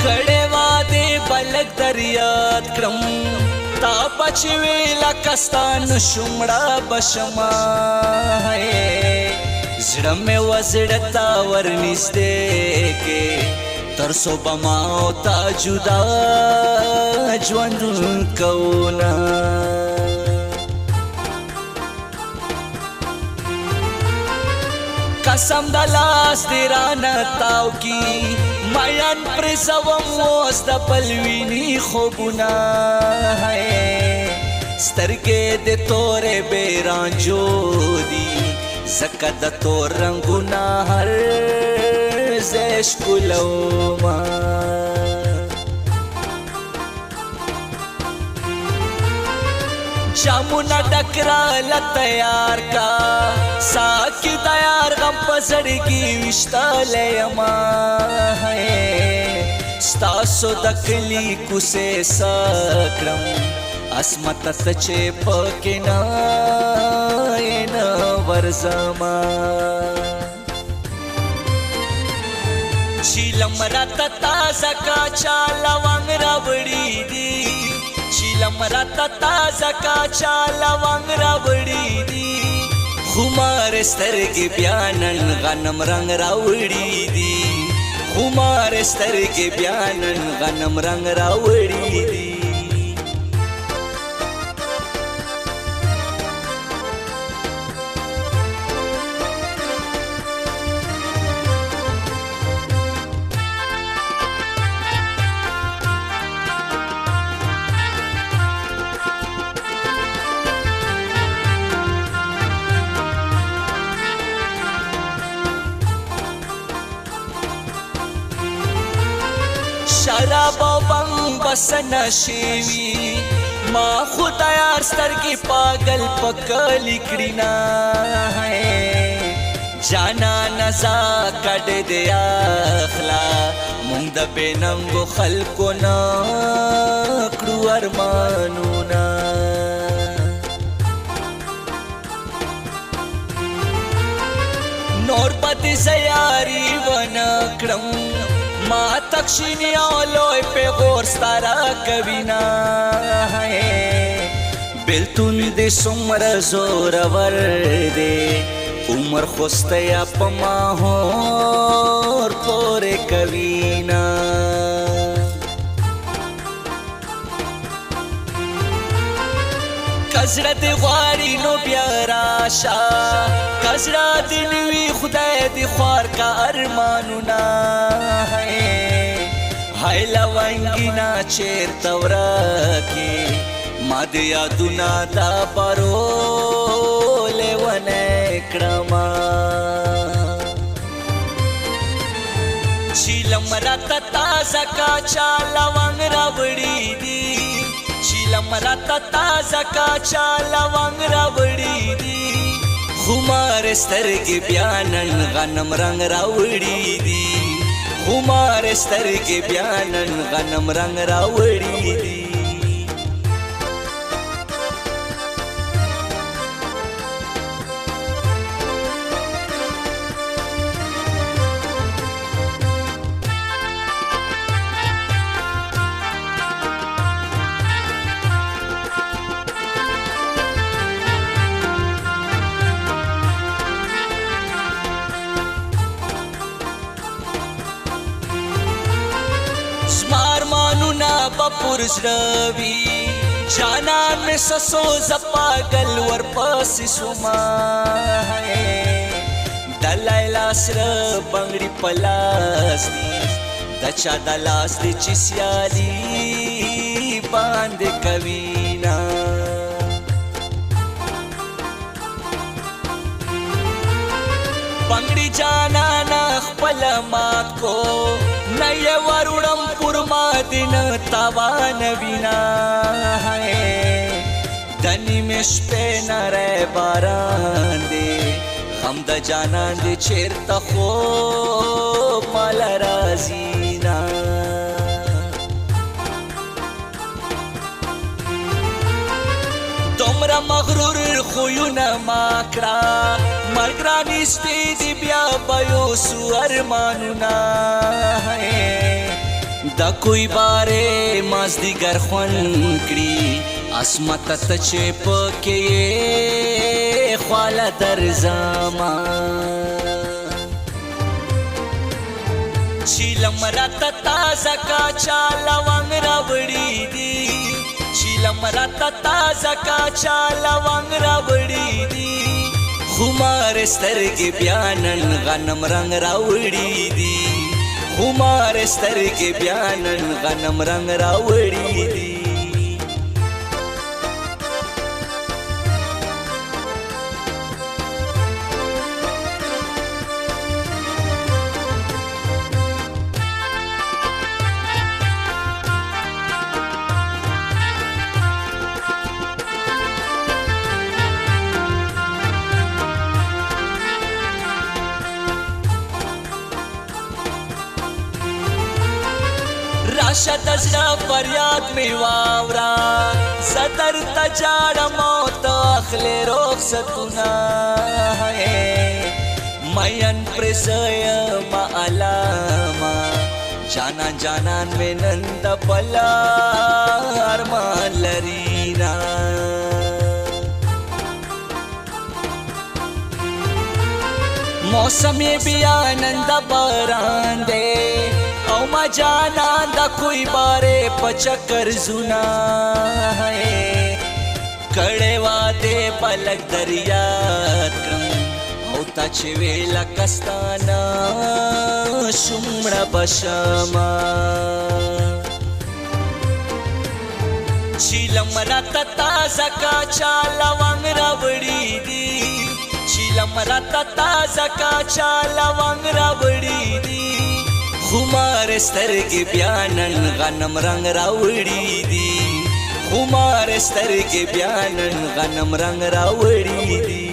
کړه واده بلک دریاد کرم تا بچوي لکستان شمړه بشما زړه مې وزړتا ورنږدې کې تر سو بما او تا جدا ژوند کونا قسم د لاس دی رانه تاو کی مین پرزوم اوس د پلوینی خوبونه سترګې د تورې بیرانجو دي زکه د تور رنګونه هر ځای ښکلومه جامونه ډک راله تیار کا ساقي د یار غم په زړګي ویشتلی یما ستاسو د کلي کوڅې سکړم اسمته ته چې پکې نه ورځما چیلم راته تازه کاچا لونګ راوړي دي چیلم راته تازه کاچا لونګ راوړي دي خمار سترګې بیا نن غنم رنګ راوړي دي خمار سترګې بیا نن غنم رنګ راوړي دي شراب او بنګ بس نشوي ما خدایار سترګې پاگل پکلی کړي نه جانا نزا کډ دې اخلا مونږ د بننګو خلکو نه کړو ارمانونه نور پدې زیاري ونکړم ما تکشینی اولوی پی غور ستارا کوینا بلتون دی سمر زور ور دی عمر خوستیا پا ماہور پور کوینا کزړه دی غواړي نو بیا راشه کزړه دی نوي خدای دی خوار کا ارمانونه هاي لونګینا چیرته ورکې ما د یادونه دا پرولې ونه کړما چیلم راته تازه کاچا لونګ راوړي دي چیلم راته تازه کاچا لونګ راوړي دي خمار سترګې بیا نن غنم رنګ راوړي دي خمار سترګې بیا نن غنم رنګ راوړي دي پرزړوي جانان مې سسو زپاګل ورپسې سوما د لیلا سره بنګړي په لاس دي د چا د لاس دي چې سیالي باندې کوینا بنګړي جانان خپل مات کو نه یې وروړم پر ما دین تاوان وینا دنی مې شپې نری باران دی غم د جانان دی چیرته خو مال راځي نه دومره مغرور خویونه ما کړه مرګ رانږدې دي بیا به یوسو ارمانونه دا کوئی باره مازدیګر خوند کړي اسمت ته چې پکې خواله درځما چیلم راته تازه کاچا لونګ راوړي دي چیلم راته تازه کاچا لونګ راوړي دي خمار سترګې بیا نن غنم رنګ راوړي دي خمار سترګې بیا نن غنم رنګ راوړي دي راشه د زړه فریاد مې واوره زه درته جاړم او ته اخلې رخصتونه مین پرې زه یم علامه جانان جانان مې نن د بل ارمان لرينا موسم یې بیا نن د باران دی او ما جانان دا کوئی باره پچکر زنا ہے کڑے واده پلک دریاد کرم او تا چوی لکستانا شمڑا بشما چیلم راتا تازه کاچا لونگ راوڑی دی چیلم راتا تازه کاچا لونگ راوڑی دی خمار سترګې بیا نن غنم رنګ راوړي دي خمار سترګې بیا نن غنم رنګ راوړي دي